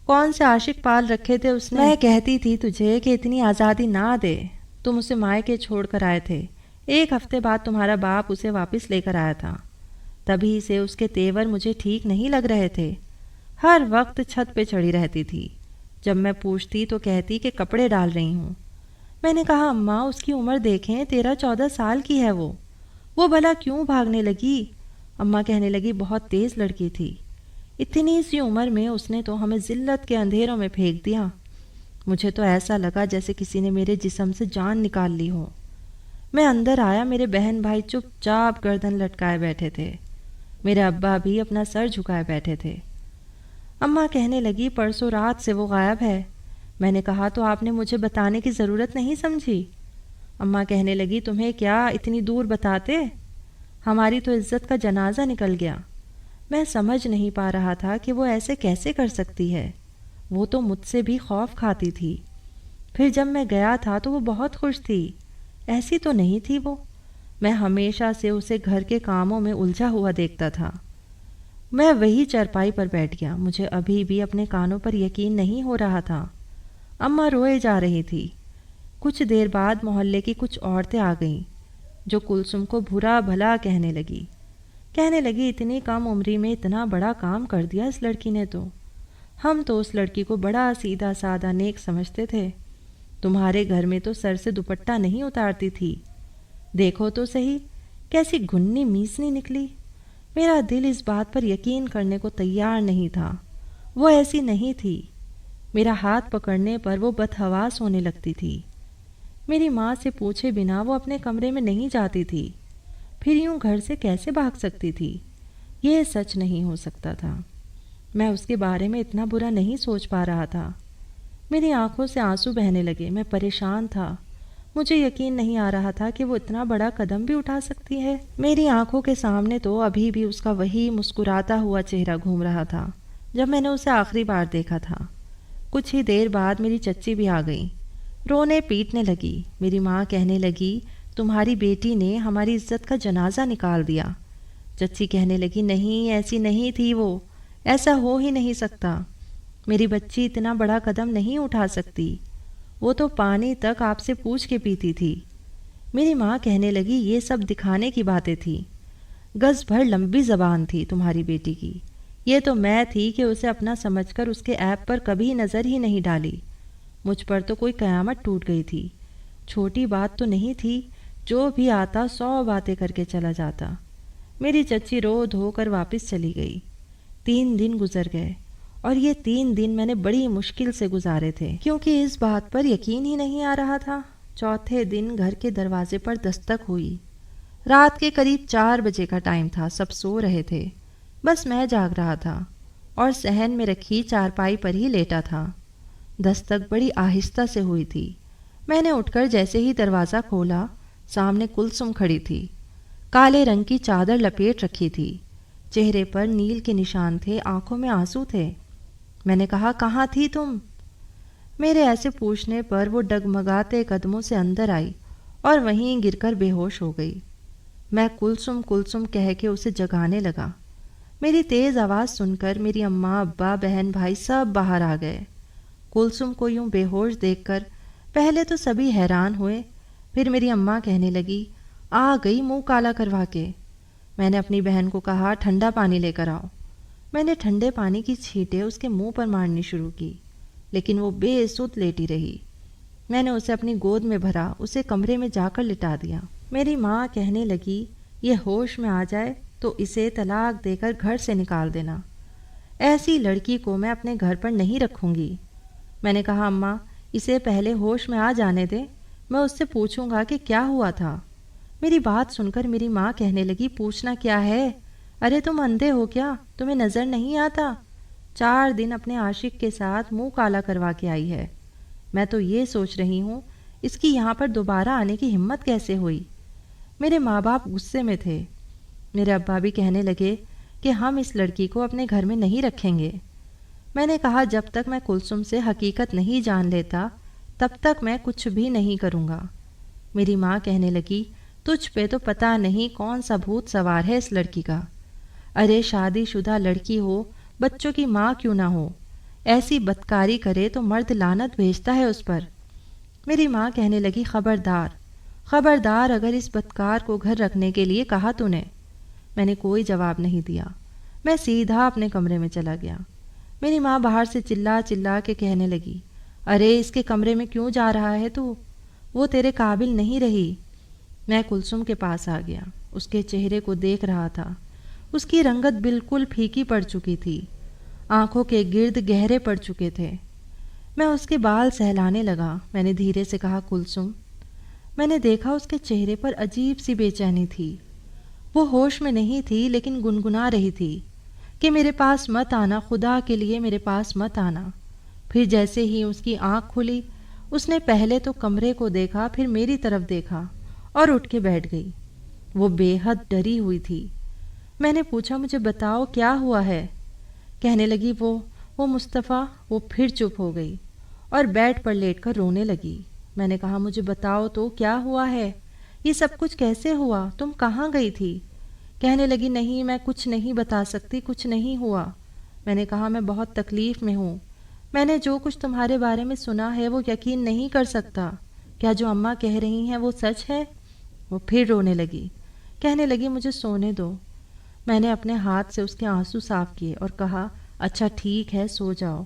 کون سے عاشق پال رکھے تھے اس نے۔ میں کہتی تھی تجھے کہ اتنی آزادی نہ دے۔ تم اسے مائکے چھوڑ کر آئے تھے۔ 1 ہفتے بعد تمہارا باپ اسے واپس لے کر آیا تھا۔ تبھی سے اس کے تیور مجھے ٹھیک نہیں لگ رہے تھے۔ ہر وقت چھت پہ چڑھی رہتی تھی۔ جب میں پوچھتی تو کہتی کہ کپڑے ڈال رہی ہوں۔ میں نے کہا، اماں اس کی عمر دیکھیں، 13-14 سال کی ہے وہ بھلا کیوں بھاگنے لگی؟ اماں کہنے لگی، بہت تیز لڑکی تھی، اتنی سی عمر میں اس نے تو ہمیں ذلت کے اندھیروں میں پھینک دیا۔ مجھے تو ایسا لگا جیسے کسی نے میرے جسم سے جان نکال لی ہو۔ میں اندر آیا، میرے بہن بھائی چپ چاپ گردن لٹکائے بیٹھے تھے۔ میرے ابا بھی اپنا سر جھکائے بیٹھے تھے۔ اماں کہنے لگی، پرسوں رات سے وہ غائب ہے۔ میں نے کہا، تو آپ نے مجھے بتانے کی ضرورت نہیں سمجھی؟ اماں کہنے لگی، تمہیں کیا اتنی دور بتاتے؟ ہماری تو عزت کا جنازہ نکل گیا۔ میں سمجھ نہیں پا رہا تھا کہ وہ ایسے کیسے کر سکتی ہے۔ وہ تو مجھ سے بھی خوف کھاتی تھی۔ پھر جب میں گیا تھا تو وہ بہت خوش تھی۔ ایسی تو نہیں تھی وہ۔ میں ہمیشہ سے اسے گھر کے کاموں میں الجھا ہوا دیکھتا تھا۔ میں وہی چارپائی پر بیٹھ گیا۔ مجھے ابھی بھی اپنے کانوں پر یقین نہیں ہو رہا تھا۔ اماں روئے جا رہی تھی۔ کچھ دیر بعد محلے کی کچھ عورتیں آ گئیں جو کلثوم کو برا بھلا کہنے لگی، اتنی کم عمری میں اتنا بڑا کام کر دیا اس لڑکی نے تو۔ ہم تو اس لڑکی کو بڑا سیدھا سادہ نیک سمجھتے تھے۔ تمہارے گھر میں تو سر سے دوپٹہ نہیں اتارتی تھی۔ دیکھو تو صحیح کیسی گھنی میسنی نکلی۔ میرا دل اس بات پر یقین کرنے کو تیار نہیں تھا۔ وہ ایسی نہیں تھی۔ میرا ہاتھ پکڑنے پر وہ بدحواس ہونے لگتی تھی۔ میری ماں سے پوچھے بنا وہ اپنے کمرے میں نہیں جاتی تھی۔ پھر یوں گھر سے کیسے بھاگ سکتی تھی؟ یہ سچ نہیں ہو سکتا تھا۔ میں اس کے بارے میں اتنا برا نہیں سوچ پا رہا تھا۔ میری آنکھوں سے آنسو بہنے لگے۔ میں پریشان تھا۔ مجھے یقین نہیں آ رہا تھا کہ وہ اتنا بڑا قدم بھی اٹھا سکتی ہے۔ میری آنکھوں کے سامنے تو ابھی بھی اس کا وہی مسکراتا ہوا چہرہ گھوم رہا تھا جب میں نے اسے آخری بار دیکھا تھا۔ کچھ ہی دیر بعد میری چچی بھی آ گئی۔ رونے پیٹنے لگی۔ میری ماں کہنے لگی، تمہاری بیٹی نے ہماری عزت کا جنازہ نکال دیا۔ چچی کہنے لگی، نہیں، ایسی نہیں تھی وہ، ایسا ہو ہی نہیں سکتا۔ میری بچی اتنا بڑا قدم نہیں اٹھا سکتی۔ وہ تو پانی تک آپ سے پوچھ کے پیتی تھی۔ میری ماں کہنے لگی، یہ سب دکھانے کی باتیں تھی۔ گز بھر لمبی زبان تھی تمہاری بیٹی کی۔ یہ تو میں تھی کہ اسے اپنا سمجھ کر اس کے عیب پر کبھی نظر ہی نہیں ڈالی۔ مجھ پر تو کوئی قیامت ٹوٹ گئی تھی۔ چھوٹی بات تو نہیں تھی، جو بھی آتا 100 باتیں کر کے چلا جاتا۔ میری چچی رو دھو کر واپس چلی گئی۔ 3 دن گزر گئے اور یہ 3 دن میں نے بڑی مشکل سے گزارے تھے، کیونکہ اس بات پر یقین ہی نہیں آ رہا تھا۔ چوتھے دن گھر کے دروازے پر دستک ہوئی۔ رات کے قریب 4 بجے کا ٹائم تھا۔ سب سو رہے تھے، بس میں جاگ رہا تھا اور صحن میں رکھی چارپائی پر ہی لیٹا تھا۔ دستک بڑی آہستہ سے ہوئی تھی۔ میں نے اٹھ کر جیسے ہی دروازہ کھولا، سامنے کلثوم کھڑی تھی۔ کالے رنگ کی چادر لپیٹ رکھی تھی، چہرے پر نیل کے نشان تھے، آنکھوں میں آنسو تھے۔ میں نے کہا، کہاں تھی تم؟ میرے ایسے پوچھنے پر وہ ڈگمگاتے قدموں سے اندر آئی اور وہیں گر کر بے ہوش ہو گئی۔ میں کلثوم کلثوم کہہ کے اسے جگانے لگا۔ میری تیز آواز سن کر میری اماں، ابا، بہن بھائی سب باہر آ گئے۔ کلثوم کو یوں بے ہوش دیکھ کر پہلے تو سبھی حیران ہوئے، پھر میری اماں کہنے لگی، آ گئی منہ کالا کروا کے۔ میں نے اپنی بہن کو کہا، ٹھنڈا پانی لے کر آؤ۔ میں نے ٹھنڈے پانی کی چھینٹیں اس کے منہ پر مارنی شروع کی، لیکن وہ بے سود لیٹی رہی۔ میں نے اسے اپنی گود میں بھرا، اسے کمرے میں جا کر لٹا دیا۔ میری ماں کہنے لگی، یہ ہوش میں آ جائے تو اسے طلاق دے کر گھر سے نکال دینا، ایسی لڑکی کو میں اپنے گھر پر نہیں رکھوں گی۔ میں نے کہا، اماں اسے پہلے ہوش میں آ جانے دیں، میں اس سے پوچھوں گا کہ کیا ہوا تھا۔ میری بات سن کر میری ماں کہنے لگی، پوچھنا کیا ہے؟ ارے تم اندھے ہو کیا؟ تمہیں نظر نہیں آتا؟ 4 دن اپنے عاشق کے ساتھ منہ کالا کروا کے آئی ہے۔ میں تو یہ سوچ رہی ہوں اس کی یہاں پر دوبارہ آنے کی ہمت کیسے ہوئی۔ میرے ماں باپ غصے میں تھے۔ میرے ابا بھی کہنے لگے کہ ہم اس لڑکی کو اپنے گھر میں نہیں رکھیں گے۔ میں نے کہا، جب تک میں کلثوم سے حقیقت نہیں جان لیتا تب تک میں کچھ بھی نہیں کروں گا۔ میری ماں کہنے لگی، تجھ پہ تو پتہ نہیں کون سا بھوت سوار ہے اس لڑکی کا۔ ارے شادی شدہ لڑکی ہو، بچوں کی ماں کیوں نہ ہو، ایسی بدکاری کرے تو مرد لعنت بھیجتا ہے اس پر۔ میری ماں کہنے لگی، خبردار خبردار، اگر اس بدکار کو گھر رکھنے کے لیے کہا تو نے۔ میں نے کوئی جواب نہیں دیا، میں سیدھا اپنے کمرے میں چلا گیا۔ میری ماں باہر سے چلا چلا کے کہنے لگی، ارے اس کے کمرے میں کیوں جا رہا ہے تو؟ وہ تیرے قابل نہیں رہی۔ میں کلثوم کے پاس آ گیا، اس کے چہرے کو دیکھ رہا تھا۔ اس کی رنگت بالکل پھیکی پڑ چکی تھی، آنکھوں کے گرد گہرے پڑ چکے تھے۔ میں اس کے بال سہلانے لگا۔ میں نے دھیرے سے کہا، کلثوم۔ میں نے دیکھا اس کے چہرے پر عجیب سی بے چینی تھی۔ وہ ہوش میں نہیں تھی لیکن گنگنا رہی تھی کہ میرے پاس مت آنا، خدا کے لیے میرے پاس مت آنا۔ پھر جیسے ہی اس کی آنکھ کھلی، اس نے پہلے تو کمرے کو دیکھا، پھر میری طرف دیکھا اور اٹھ کے بیٹھ گئی۔ وہ بے حد ڈری ہوئی تھی۔ میں نے پوچھا، مجھے بتاؤ کیا ہوا ہے؟ کہنے لگی، وہ مصطفیٰ۔ وہ پھر چپ ہو گئی اور بیڈ پر لیٹ کر رونے لگی۔ میں نے کہا، مجھے بتاؤ تو کیا ہوا ہے؟ یہ سب کچھ کیسے ہوا؟ تم کہاں گئی تھی؟ کہنے لگی، نہیں میں کچھ نہیں بتا سکتی، کچھ نہیں ہوا۔ میں نے کہا، میں بہت تکلیف میں ہوں، میں نے جو کچھ تمہارے بارے میں سنا ہے وہ یقین نہیں کر سکتا۔ کیا جو اماں کہہ رہی ہیں وہ سچ ہے؟ وہ پھر رونے لگی، کہنے لگی، مجھے سونے دو۔ میں نے اپنے ہاتھ سے اس کے آنسو صاف کیے اور کہا، اچھا ٹھیک ہے، سو جاؤ۔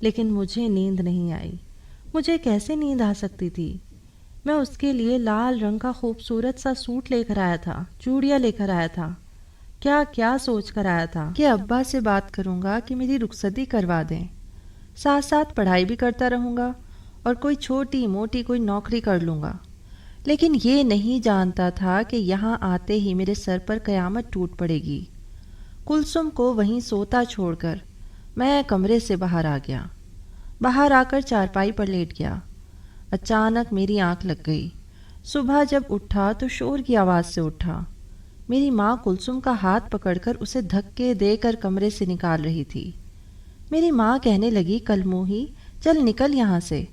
لیکن مجھے نیند نہیں آئی۔ مجھے کیسے نیند آ سکتی تھی؟ میں اس کے لیے لال رنگ کا خوبصورت سا سوٹ لے کر آیا تھا، چوڑیاں لے کر آیا تھا، کیا کیا سوچ کر آیا تھا کہ ابا سے بات کروں گا کہ میری رخصتی کروا دیں، ساتھ ساتھ پڑھائی بھی کرتا رہوں گا اور کوئی چھوٹی موٹی کوئی نوکری کر لوں گا۔ لیکن یہ نہیں جانتا تھا کہ یہاں آتے ہی میرے سر پر قیامت ٹوٹ پڑے گی۔ کلثوم کو وہیں سوتا چھوڑ کر میں کمرے سے باہر آ گیا۔ باہر آ کر چارپائی پر لیٹ گیا۔ اچانک میری آنکھ لگ گئی۔ صبح جب اٹھا تو شور کی آواز سے اٹھا۔ میری ماں کلثوم کا ہاتھ پکڑ کر اسے دھکے دے کر کمرے سے نکال رہی تھی۔ میری ماں کہنے لگی، کل منہی، چل نکل یہاں سے۔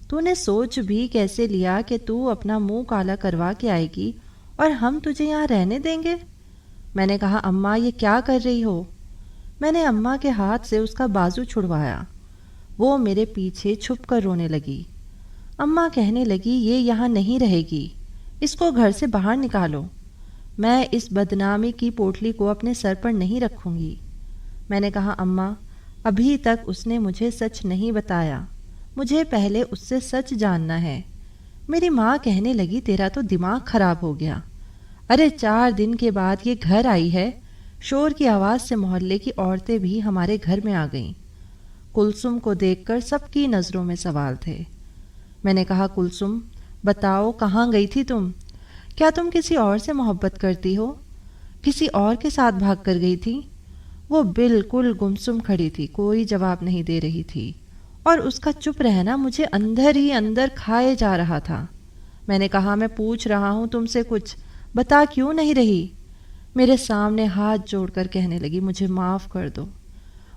تو نے سوچ بھی کیسے لیا کہ تو اپنا منہ کالا کروا کے آئے گی اور ہم تجھے یہاں رہنے دیں گے؟ میں نے کہا، اماں یہ کیا کر رہی ہو؟ میں نے اماں کے ہاتھ سے اس کا بازو چھڑوایا۔ وہ میرے پیچھے چھپ کر رونے لگی۔ اماں کہنے لگی، یہ یہاں نہیں رہے گی، اس کو گھر سے باہر نکالو۔ میں اس بدنامی کی پوٹلی کو اپنے سر پر نہیں رکھوں گی۔ میں نے کہا، اماں ابھی تک اس نے مجھے سچ نہیں بتایا، مجھے پہلے اس سے سچ جاننا ہے۔ میری ماں کہنے لگی، تیرا تو دماغ خراب ہو گیا۔ ارے 4 دن کے بعد یہ گھر آئی ہے۔ شور کی آواز سے محلے کی عورتیں بھی ہمارے گھر میں آ گئیں۔ کلثوم کو دیکھ کر سب کی نظروں میں سوال تھے۔ میں نے کہا، کلثوم بتاؤ کہاں گئی تھی تم؟ کیا تم کسی اور سے محبت کرتی ہو؟ کسی اور کے ساتھ بھاگ کر گئی تھی؟ وہ بالکل گمسم کھڑی تھی، کوئی جواب نہیں دے رہی تھی، اور اس کا چپ رہنا مجھے اندر ہی اندر کھائے جا رہا تھا۔ میں نے کہا، میں پوچھ رہا ہوں تم سے کچھ، بتا کیوں نہیں رہی؟ میرے سامنے ہاتھ جوڑ کر کہنے لگی، مجھے معاف کر دو،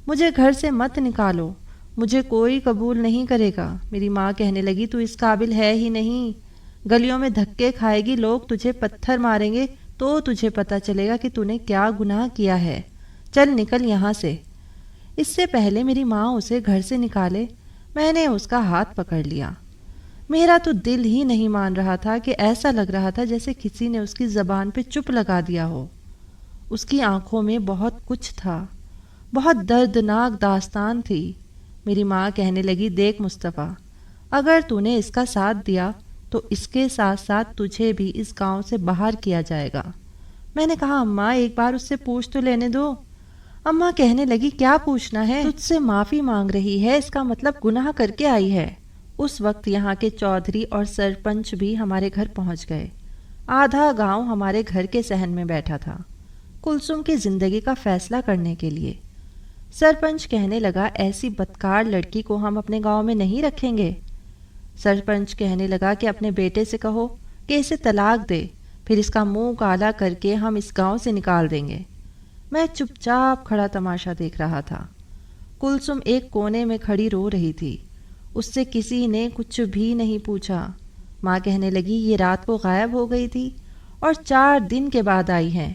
مجھے گھر سے مت نکالو، مجھے کوئی قبول نہیں کرے گا۔ میری ماں کہنے لگی، تو اس قابل ہے ہی نہیں، گلیوں میں دھکے کھائے گی، لوگ تجھے پتھر ماریں گے تو تجھے پتہ چلے گا کہ تو نے کیا گناہ کیا ہے، چل نکل یہاں سے۔ اس سے پہلے میری ماں اسے گھر سے نکالے میں نے اس کا ہاتھ پکڑ لیا۔ میرا تو دل ہی نہیں مان رہا تھا کہ ایسا لگ رہا تھا جیسے کسی نے اس کی زبان پہ چپ لگا دیا ہو۔ اس کی آنکھوں میں بہت کچھ تھا، بہت دردناک داستان تھی۔ میری ماں کہنے لگی، دیکھ مصطفیٰ، اگر تو نے اس کا ساتھ دیا تو اس کے ساتھ ساتھ تجھے بھی اس گاؤں سے باہر کیا جائے گا۔ میں نے کہا، اماں ایک بار اس سے پوچھ تو لینے دو۔ اماں کہنے لگی، کیا پوچھنا ہے؟ تجھ سے معافی مانگ رہی ہے، اس کا مطلب گناہ کر کے آئی ہے۔ اس وقت یہاں کے چودھری اور سرپنچ بھی ہمارے گھر پہنچ گئے۔ آدھا گاؤں ہمارے گھر کے صحن میں بیٹھا تھا کلثوم کی زندگی کا فیصلہ کرنے کے لیے۔ سرپنچ کہنے لگا، ایسی بدکار لڑکی کو ہم اپنے گاؤں میں نہیں رکھیں گے۔ سرپنچ کہنے لگا کہ اپنے بیٹے سے کہو کہ اسے طلاق دے، پھر اس کا منہ کالا کر کے ہم اس گاؤں سے نکال دیں گے۔ میں چپ چاپ کھڑا تماشا دیکھ رہا تھا۔ کلثوم ایک کونے میں کھڑی رو رہی تھی۔ اس سے کسی نے کچھ بھی نہیں پوچھا۔ ماں کہنے لگی، یہ رات کو غائب ہو گئی تھی اور 4 دن کے بعد آئی ہے۔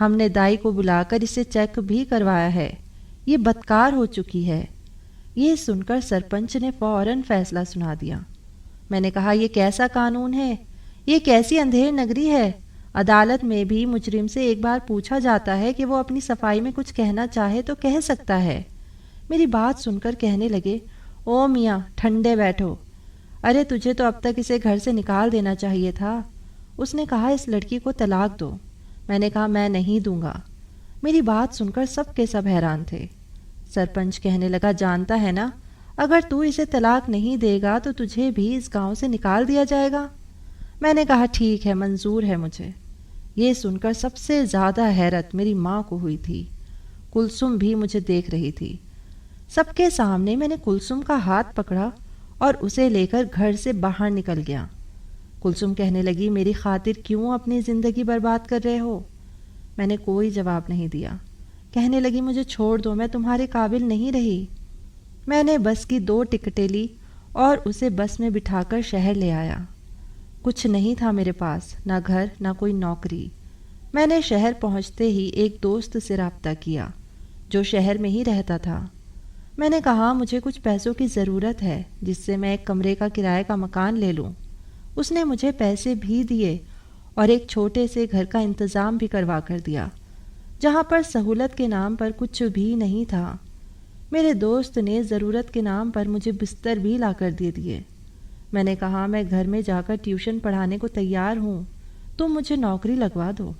ہم نے دائی کو بلا کر اسے چیک بھی کروایا ہے، یہ بدکار ہو چکی ہے۔ یہ سن کر سرپنچ نے فوراً فیصلہ سنا دیا۔ میں نے کہا، یہ کیسا قانون ہے؟ یہ کیسی اندھیر نگری ہے؟ عدالت میں بھی مجرم سے ایک بار پوچھا جاتا ہے کہ وہ اپنی صفائی میں کچھ کہنا چاہے تو کہہ سکتا ہے۔ میری بات سن کر کہنے لگے، او میاں ٹھنڈے بیٹھو، ارے تجھے تو اب تک اسے گھر سے نکال دینا چاہیے تھا۔ اس نے کہا، اس لڑکی کو طلاق دو۔ میں نے کہا، میں نہیں دوں گا۔ میری بات سن کر سب کے سب حیران تھے۔ سرپنچ کہنے لگا، جانتا ہے نا، اگر تو اسے طلاق نہیں دے گا تو تجھے بھی اس گاؤں سے نکال دیا جائے گا۔ میں نے کہا، ٹھیک ہے، منظور ہے مجھے۔ یہ سن کر سب سے زیادہ حیرت میری ماں کو ہوئی تھی۔ کلثوم بھی مجھے دیکھ رہی تھی۔ سب کے سامنے میں نے کلثوم کا ہاتھ پکڑا اور اسے لے کر گھر سے باہر نکل گیا۔ کلثوم کہنے لگی، میری خاطر کیوں اپنی زندگی برباد کر رہے ہو؟ میں نے کوئی جواب نہیں دیا۔ کہنے لگی، مجھے چھوڑ دو، میں تمہارے قابل نہیں رہی۔ میں نے بس کی 2 ٹکٹیں لی اور اسے بس میں بٹھا کر شہر لے آیا۔ کچھ نہیں تھا میرے پاس، نہ گھر نہ کوئی نوکری۔ میں نے شہر پہنچتے ہی ایک دوست سے رابطہ کیا جو شہر میں ہی رہتا تھا۔ میں نے کہا، مجھے کچھ پیسوں کی ضرورت ہے جس سے میں ایک کمرے کا کرایہ کا مکان لے لوں۔ اس نے مجھے پیسے بھی دیے اور ایک چھوٹے سے گھر کا انتظام بھی کروا کر دیا جہاں پر سہولت کے نام پر کچھ بھی نہیں تھا۔ میرے دوست نے ضرورت کے نام پر مجھے بستر بھی لا کر دے دیے۔ میں نے کہا، میں گھر میں جا کر ٹیوشن پڑھانے کو تیار ہوں، تم مجھے نوکری لگوا دو۔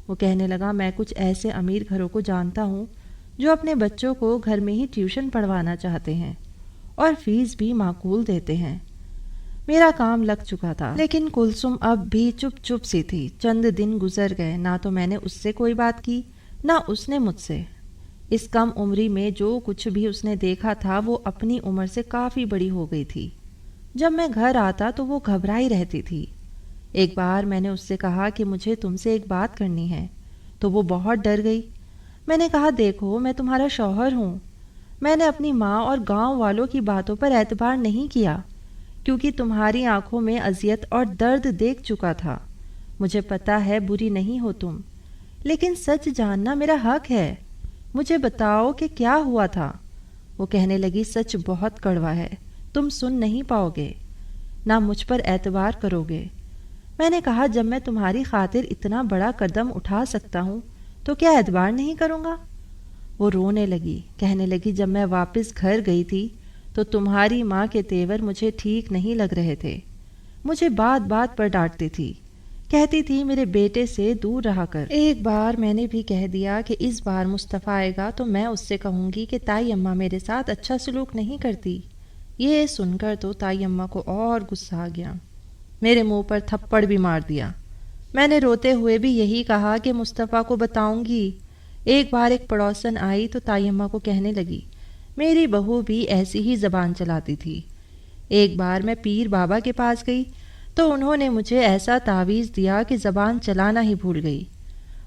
وہ کہنے لگا، میں کچھ ایسے امیر گھروں کو جانتا ہوں جو اپنے بچوں کو گھر میں ہی ٹیوشن پڑھوانا چاہتے ہیں اور فیس بھی معقول دیتے ہیں۔ میرا کام لگ چکا تھا، لیکن کلثوم اب بھی چپ چپ سی تھی۔ چند دن گزر گئے، نہ تو میں نے اس سے کوئی بات کی نہ اس نے مجھ سے۔ اس کم عمری میں جو کچھ بھی اس نے دیکھا تھا وہ اپنی عمر سے کافی بڑی ہو گئی تھی۔ جب میں گھر آتا تو وہ گھبرائی رہتی تھی۔ ایک بار میں نے اس سے کہا کہ مجھے تم سے ایک بات کرنی ہے تو وہ بہت ڈر گئی۔ میں نے کہا، دیکھو میں تمہارا شوہر ہوں۔ میں نے اپنی ماں اور گاؤں والوں کی باتوں پر اعتبار نہیں کیا کیونکہ تمہاری آنکھوں میں اذیت اور درد دیکھ چکا تھا۔ مجھے پتا ہے بری نہیں ہو تم، لیکن سچ جاننا میرا حق ہے۔ مجھے بتاؤ کہ کیا ہوا تھا۔ وہ کہنے لگی، سچ بہت کڑوا ہے، تم سن نہیں پاؤ گے، نہ مجھ پر اعتبار کرو گے۔ میں نے کہا، جب میں تمہاری خاطر اتنا بڑا قدم اٹھا سکتا ہوں تو کیا اعتبار نہیں کروں گا؟ وہ رونے لگی، کہنے لگی، جب میں واپس گھر گئی تھی تو تمہاری ماں کے تیور مجھے ٹھیک نہیں لگ رہے تھے۔ مجھے بات بات پر ڈانٹتی تھی، کہتی تھی میرے بیٹے سے دور رہا کر۔ ایک بار میں نے بھی کہہ دیا کہ اس بار مصطفیٰ آئے گا تو میں اس سے کہوں گی کہ تائی اماں میرے ساتھ اچھا سلوک نہیں کرتی۔ یہ سن کر تو تائی اماں کو اور غصہ آ گیا، میرے منہ پر تھپڑ بھی مار دیا۔ میں نے روتے ہوئے بھی یہی کہا کہ مصطفیٰ کو بتاؤں گی۔ ایک بار ایک پڑوسن آئی تو تائی اماں کو کہنے لگی، میری بہو بھی ایسی ہی زبان چلاتی تھی۔ ایک بار میں پیر بابا کے پاس گئی تو انہوں نے مجھے ایسا تعویذ دیا کہ زبان چلانا ہی بھول گئی۔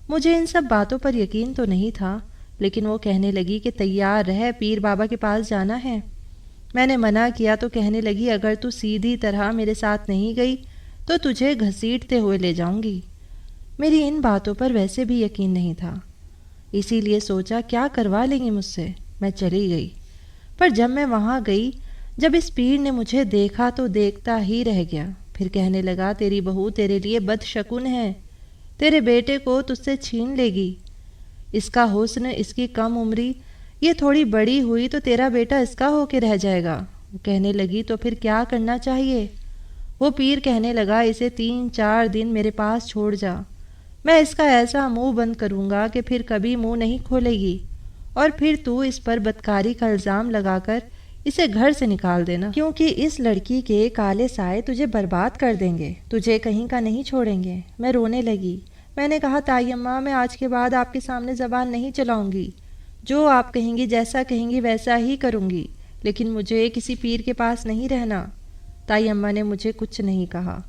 مجھے ان سب باتوں پر یقین تو نہیں تھا، لیکن وہ کہنے لگی کہ تیار رہ، پیر بابا کے پاس جانا ہے۔ میں نے منع کیا تو کہنے لگی، اگر تو سیدھی طرح میرے ساتھ نہیں گئی تو تجھے گھسیٹتے ہوئے لے جاؤں گی۔ میری ان باتوں پر ویسے بھی یقین نہیں تھا، اسی لیے سوچا کیا کروا لیں گی مجھ سے۔ میں چلی گئی، پر جب میں وہاں گئی، جب اس پیر نے مجھے دیکھا تو دیکھتا ہی رہ گیا۔ پھر کہنے لگا، تیری بہو تیرے لیے بدشگن ہے، تیرے بیٹے کو تجھ سے چھین لے گی۔ اس کا حسن، اس کی کم عمری، یہ تھوڑی بڑی ہوئی تو تیرا بیٹا اس کا ہو کے رہ جائے گا۔ وہ کہنے لگی تو پھر کیا کرنا چاہیے؟ وہ پیر کہنے لگا اسے 3-4 دن میرے پاس چھوڑ جا، میں اس کا ایسا منہ بند کروں گا کہ پھر کبھی منہ نہیں کھولے گی، اور پھر تو اس پر بدکاری کا الزام لگا کر اسے گھر سے نکال دینا، کیونکہ اس لڑکی کے کالے سائے تجھے برباد کر دیں گے، تجھے کہیں کا نہیں چھوڑیں گے۔ میں رونے لگی۔ میں نے کہا تائی اماں، میں آج کے بعد آپ کے سامنے زبان نہیں چلاؤں گی، جو آپ کہیں گی، جیسا کہیں گی ویسا ہی کروں گی، لیکن مجھے کسی پیر کے پاس نہیں رہنا۔ تائی اماں نے مجھے کچھ نہیں کہا،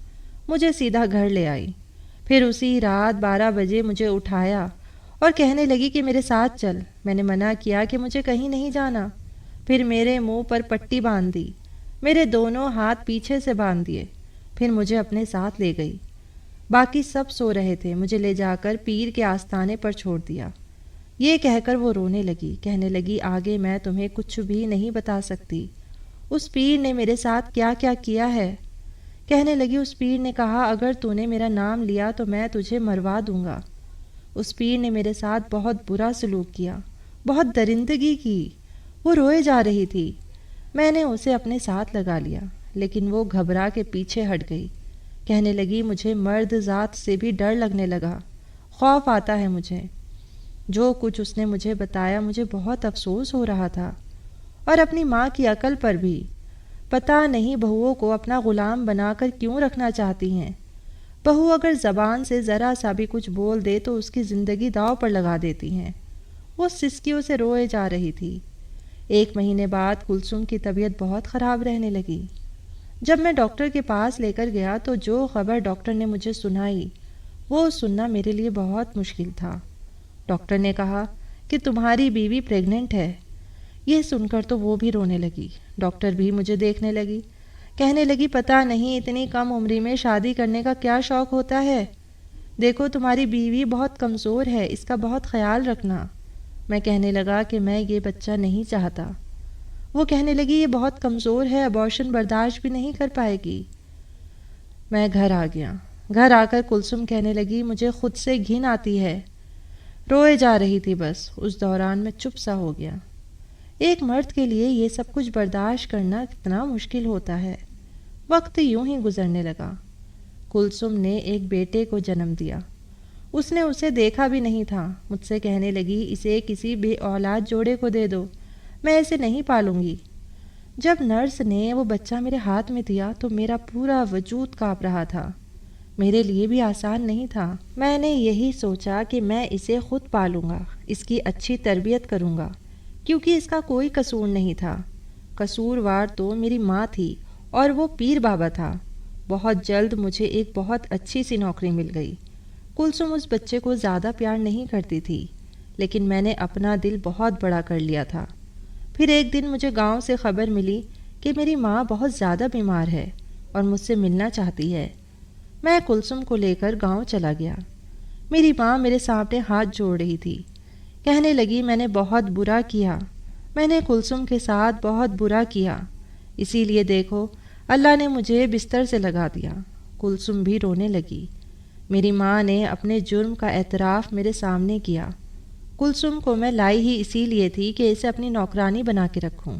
مجھے سیدھا گھر لے آئی۔ پھر اسی رات 12 بجے مجھے اٹھایا اور کہنے لگی کہ میرے ساتھ چل۔ میں نے منع کیا کہ مجھے کہیں نہیں جانا۔ پھر میرے منہ پر پٹی باندھ دی، میرے دونوں ہاتھ پیچھے سے باندھ دیے، پھر مجھے اپنے ساتھ لے گئی۔ باقی سب سو رہے تھے، مجھے لے جا کر پیر کے آستانے پر چھوڑ دیا۔ یہ کہہ کر وہ رونے لگی، کہنے لگی آگے میں تمہیں کچھ بھی نہیں بتا سکتی، اس پیر نے میرے ساتھ کیا کیا کیا ہے۔ کہنے لگی اس پیر نے کہا اگر تو نے میرا نام لیا تو میں تجھے مروا دوں گا۔ اس پیر نے میرے ساتھ بہت برا سلوک کیا، بہت درندگی کی۔ وہ روئے جا رہی تھی۔ میں نے اسے اپنے ساتھ لگا لیا، لیکن وہ گھبرا کے پیچھے ہٹ گئی۔ کہنے لگی مجھے مرد ذات سے بھی ڈر لگنے لگا، خوف آتا ہے مجھے۔ جو کچھ اس نے مجھے بتایا مجھے بہت افسوس ہو رہا تھا، اور اپنی ماں کی عقل پر بھی۔ پتہ نہیں بہوؤں کو اپنا غلام بنا کر کیوں رکھنا چاہتی ہیں۔ بہو اگر زبان سے ذرا سا بھی کچھ بول دے تو اس کی زندگی داؤ پر لگا دیتی ہیں۔ وہ سسکیوں سے روئے جا رہی تھی۔ 1 مہینے بعد کلثوم کی طبیعت بہت خراب رہنے لگی۔ جب میں ڈاکٹر کے پاس لے کر گیا تو جو خبر ڈاکٹر نے مجھے سنائی وہ سننا میرے لیے بہت مشکل تھا۔ ڈاکٹر نے کہا کہ تمہاری بیوی پریگننٹ ہے۔ یہ سن کر تو وہ بھی رونے لگی۔ ڈاکٹر بھی مجھے دیکھنے لگی، کہنے لگی پتہ نہیں اتنی کم عمری میں شادی کرنے کا کیا شوق ہوتا ہے، دیکھو تمہاری بیوی بہت کمزور ہے، اس کا بہت خیال رکھنا۔ میں کہنے لگا کہ میں یہ بچہ نہیں چاہتا۔ وہ کہنے لگی یہ بہت کمزور ہے، ابارشن برداشت بھی نہیں کر پائے گی۔ میں گھر آ گیا۔ گھر آ کر کلثوم کہنے لگی مجھے خود سے گھن آتی ہے، روئے جا رہی تھی بس۔ اس دوران میں چپ سا ہو گیا۔ ایک مرد کے لیے یہ سب کچھ برداشت کرنا کتنا مشکل ہوتا ہے۔ وقت یوں ہی گزرنے لگا۔ کلثوم نے ایک بیٹے کو جنم دیا۔ اس نے اسے دیکھا بھی نہیں تھا۔ مجھ سے کہنے لگی اسے کسی بے اولاد جوڑے کو دے دو، میں اسے نہیں پالوں گی۔ جب نرس نے وہ بچہ میرے ہاتھ میں دیا تو میرا پورا وجود کانپ رہا تھا۔ میرے لیے بھی آسان نہیں تھا۔ میں نے یہی سوچا کہ میں اسے خود پالوں گا، اس کی اچھی تربیت کروں گا، کیونکہ اس کا کوئی قصور نہیں تھا۔ قصوروار تو میری ماں تھی اور وہ پیر بابا تھا۔ بہت جلد مجھے ایک بہت اچھی سی نوکری مل گئی۔ کلثوم اس بچے کو زیادہ پیار نہیں کرتی تھی، لیکن میں نے اپنا دل بہت بڑا کر لیا تھا۔ پھر ایک دن مجھے گاؤں سے خبر ملی کہ میری ماں بہت زیادہ بیمار ہے اور مجھ سے ملنا چاہتی ہے۔ میں کلثوم کو لے کر گاؤں چلا گیا۔ میری ماں میرے سامنے ہاتھ جوڑ رہی تھی، کہنے لگی میں نے بہت برا کیا، میں نے کلثوم کے ساتھ بہت برا کیا، اسی لیے دیکھو اللہ نے مجھے بستر سے لگا دیا۔ کلثوم بھی رونے لگی۔ میری ماں نے اپنے جرم کا اعتراف میرے سامنے کیا۔ کلثوم کو میں لائی ہی اسی لیے تھی کہ اسے اپنی نوکرانی بنا کے رکھوں۔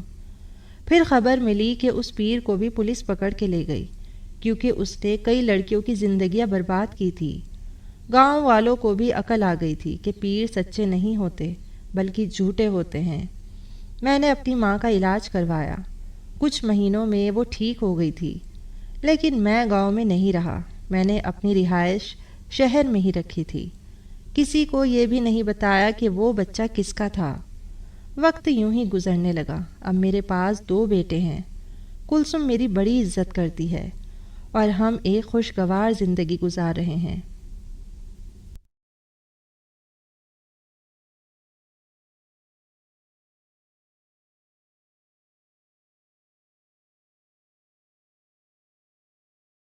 پھر خبر ملی کہ اس پیر کو بھی پولیس پکڑ کے لے گئی، کیونکہ اس نے کئی لڑکیوں کی زندگیاں برباد کی تھی۔ گاؤں والوں کو بھی عقل آ گئی تھی کہ پیر سچے نہیں ہوتے بلکہ جھوٹے ہوتے ہیں۔ میں نے اپنی ماں کا علاج کروایا۔ کچھ مہینوں میں وہ ٹھیک ہو گئی تھی، لیکن میں گاؤں میں نہیں رہا۔ میں نے اپنی رہائش شہر میں ہی رکھی تھی۔ کسی کو یہ بھی نہیں بتایا کہ وہ بچہ کس کا تھا۔ وقت یوں ہی گزرنے لگا۔ اب میرے پاس 2 بیٹے ہیں۔ کلثوم میری بڑی عزت کرتی ہے اور ہم ایک خوشگوار زندگی گزار رہے ہیں۔